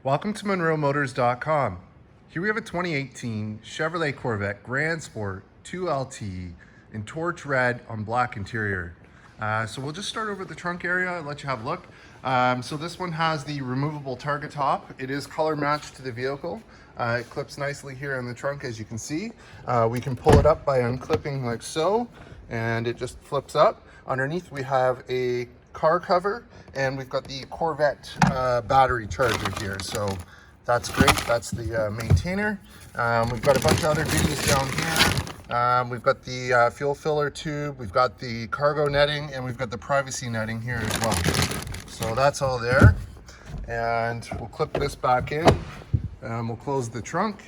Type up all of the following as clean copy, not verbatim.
Welcome to MunroMotors.com. Here we have a 2018 Chevrolet Corvette Grand Sport 2LT in torch red on black interior. So we'll just start over the trunk area and let you have a look. So this one has the removable target top. It is color matched to the vehicle. It clips nicely here in the trunk, as you can see. We can pull it up by unclipping like so, and it just flips up. Underneath we have a car cover, and we've got the Corvette battery charger here, so that's great. That's the maintainer. We've got a bunch of other goodies down here. We've got the fuel filler tube, we've got the cargo netting, and we've got the privacy netting here as well. So that's all there, and we'll clip this back in, and we'll close the trunk.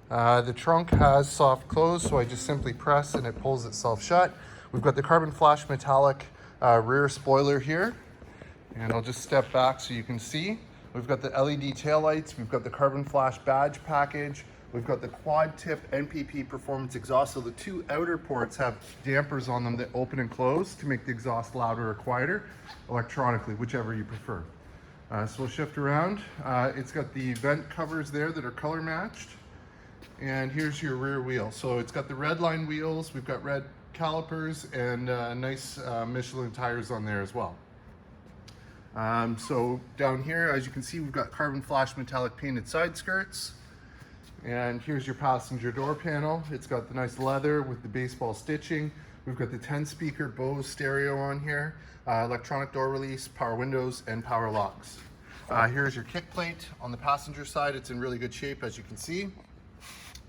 The trunk has soft close, so I just simply press and it pulls itself shut. We've got the carbon flash metallic rear spoiler here, and I'll just step back so you can see. We've got the LED taillights, we've got the carbon flash badge package, we've got the quad tip NPP performance exhaust. So the two outer ports have dampers on them that open and close to make the exhaust louder or quieter electronically, whichever you prefer. So we'll shift around. It's got the vent covers there that are color matched, and here's your rear wheel. So it's got the red line wheels, we've got red calipers, and nice Michelin tires on there as well. So down here, as you can see, we've got carbon flash metallic painted side skirts, and here's your passenger door panel. It's got the nice leather with the baseball stitching. We've got the 10-speaker Bose stereo on here, electronic door release, power windows, and power locks. Here's your kick plate on the passenger side. It's in really good shape, as you can see.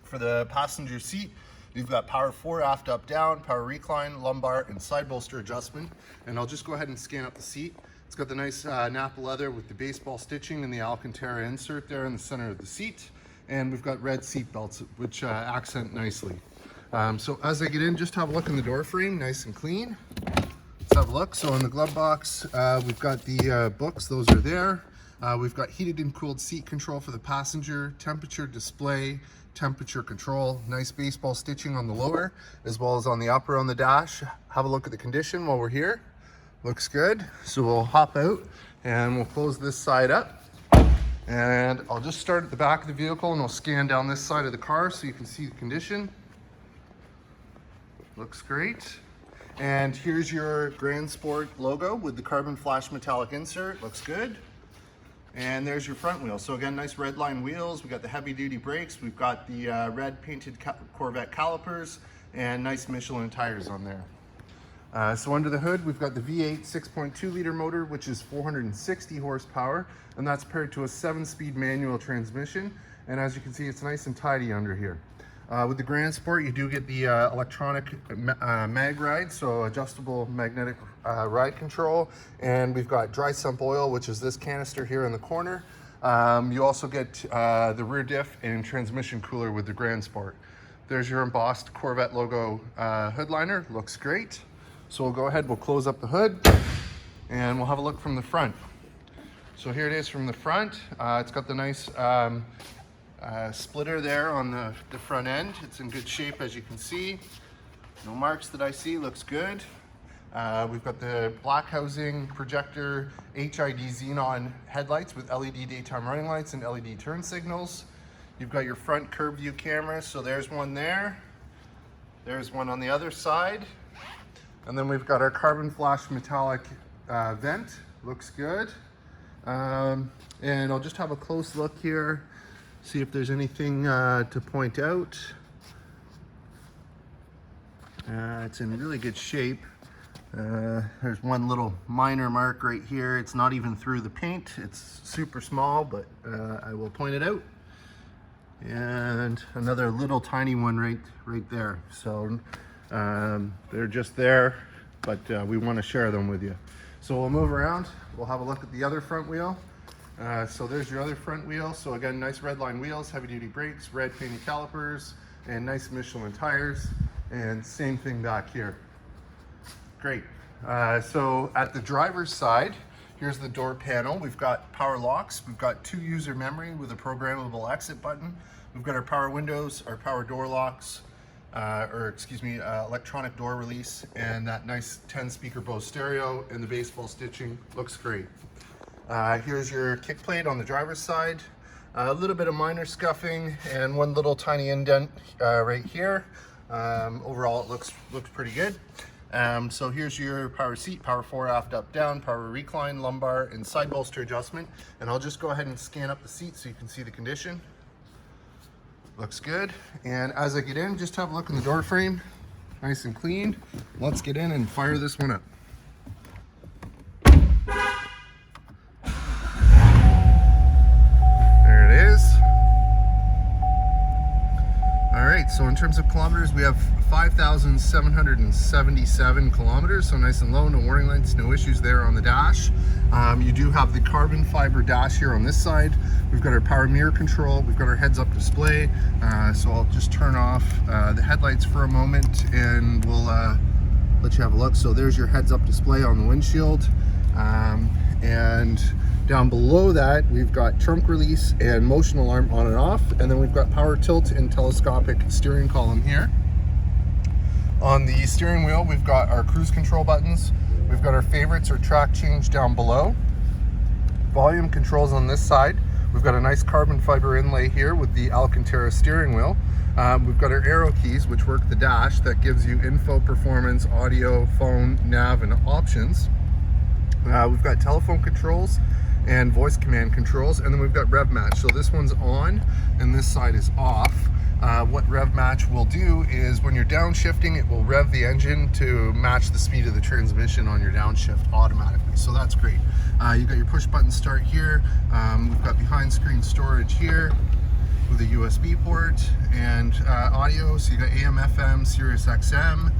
For the passenger seat, you've got power 4 aft up down, power recline, lumbar, and side bolster adjustment. And I'll just go ahead and scan up the seat. It's got the nice Napa leather with the baseball stitching and the Alcantara insert there in the center of the seat. And we've got red seat belts, which accent nicely. So as I get in, just have a look in the door frame, nice and clean. Let's have a look. So in the glove box, we've got the books, those are there. We've got heated and cooled seat control for the passenger, temperature display, temperature control, nice baseball stitching on the lower as well as on the upper on the dash. Have a look at the condition while we're here. Looks good. So we'll hop out and we'll close this side up, and I'll just start at the back of the vehicle and we'll scan down this side of the car so you can see the condition. Looks great. And here's your Grand Sport logo with the carbon flash metallic insert. Looks good. And there's your front wheel. So again, nice red line wheels. We've got the heavy duty brakes. We've got the red painted Corvette calipers, and nice Michelin tires on there. So under the hood, we've got the V8 6.2 liter motor, which is 460 horsepower, and that's paired to a 7-speed manual transmission. And as you can see, it's nice and tidy under here. With the Grand Sport, you do get the electronic mag ride, so adjustable magnetic ride control, and we've got dry sump oil, which is this canister here in the corner. You also get the rear diff and transmission cooler with the Grand Sport. There's your embossed Corvette logo hood liner. Looks great. So we'll go ahead, we'll close up the hood, and we'll have a look from the front. So here it is from the front. It's got the nice splitter there on the front end. It's in good shape, as you can see. No marks that I see. Looks good. We've got the black housing projector HUD xenon headlights with LED daytime running lights and LED turn signals. You've got your front curb view camera, so there's one there. There's one on the other side. And then we've got our carbon flash metallic vent. Looks good. And I'll just have a close look here, see if there's anything to point out. It's in really good shape. There's one little minor mark right here. It's not even through the paint. It's super small, but I will point it out. And another little tiny one right there. So they're just there, but we want to share them with you. So we'll move around. We'll have a look at the other front wheel. So there's your other front wheel. So again, nice red line wheels, heavy duty brakes, red painted calipers, and nice Michelin tires. And same thing back here. Great. So at the driver's side, here's the door panel. We've got power locks. We've got 2 user memory with a programmable exit button. We've got our power windows, our power door locks, electronic door release, and that nice 10-speaker Bose stereo, and the baseball stitching looks great. Here's your kick plate on the driver's side. A little bit of minor scuffing and one little tiny indent right here. Overall, it looks pretty good. So here's your power seat, power fore, aft, up, down, power recline, lumbar, and side bolster adjustment. And I'll just go ahead and scan up the seat so you can see the condition. Looks good. And as I get in, just have a look in the door frame. Nice and clean. Let's get in and fire this one up. There it is. All right, so in terms of kilometers, we have 5,777 kilometers, so nice and low, no warning lights, no issues there on the dash. You do have the carbon fiber dash here on this side. We've got our power mirror control, we've got our heads-up display, so I'll just turn off the headlights for a moment and we'll let you have a look. So there's your heads-up display on the windshield, and down below that, we've got trunk release and motion alarm on and off, and then we've got power tilt and telescopic steering column here. On the steering wheel, we've got our cruise control buttons. We've got our favorites or track change down below. Volume controls on this side. We've got a nice carbon fiber inlay here with the Alcantara steering wheel. We've got our arrow keys, which work the dash. That gives you info, performance, audio, phone, nav, and options. We've got telephone controls and voice command controls, and then we've got rev match. So this one's on and this side is off. What rev match will do is when you're downshifting, it will rev the engine to match the speed of the transmission on your downshift automatically. So that's great. You've got your push button start here. We've got behind screen storage here with a USB port and audio. So you got AM, FM, Sirius XM,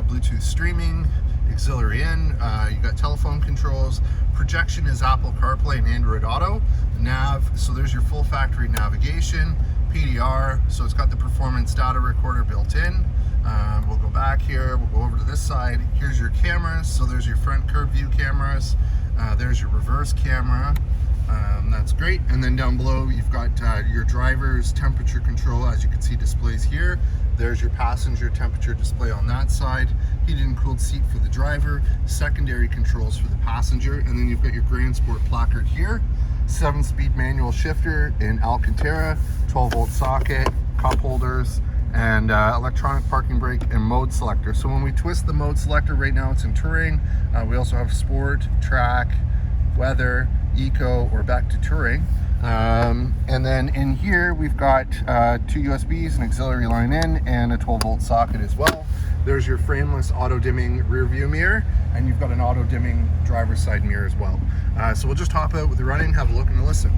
Bluetooth streaming, auxiliary in, you got telephone controls. Projection is Apple CarPlay and Android Auto. Nav, so there's your full factory navigation. PDR, so it's got the performance data recorder built in. We'll go back here, we'll go over to this side. Here's your cameras, so there's your front curve view cameras. There's your reverse camera. That's great. And then down below, you've got your driver's temperature control, as you can see displays here. There's your passenger temperature display on that side. Heated and cooled seat for the driver, secondary controls for the passenger, and then you've got your Grand Sport placard here. 7-speed manual shifter in Alcantara, 12-volt socket, cup holders, and electronic parking brake and mode selector. So when we twist the mode selector, right now it's in touring. We also have sport, track, weather, eco, or back to touring. And then in here we've got 2 USBs, an auxiliary line in, and a 12-volt socket as well. There's your frameless auto-dimming rear view mirror, and you've got an auto-dimming driver's side mirror as well. So we'll just hop out with the running, have a look and a listen.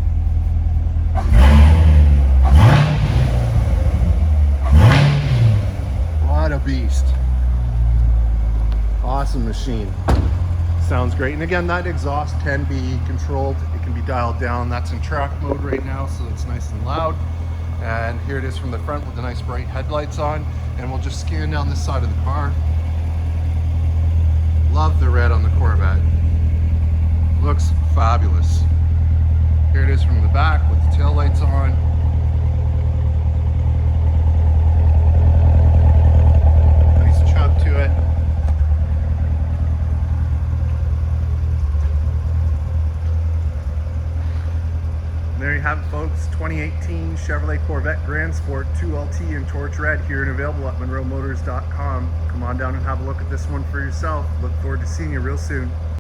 What a beast. Awesome machine. Sounds great. And again, that exhaust can be controlled. It can be dialed down. That's in track mode right now, so it's nice and loud. And here it is from the front with the nice bright headlights on. And we'll just scan down this side of the car. Love the red on the Corvette. Looks fabulous. Here it is from the back with the tail lights on. Nice chub to it. There you have it, folks. 2018 Chevrolet Corvette Grand Sport 2LT in torch red, here and available at MunroMotors.com. Come on down and have a look at this one for yourself. Look forward to seeing you real soon.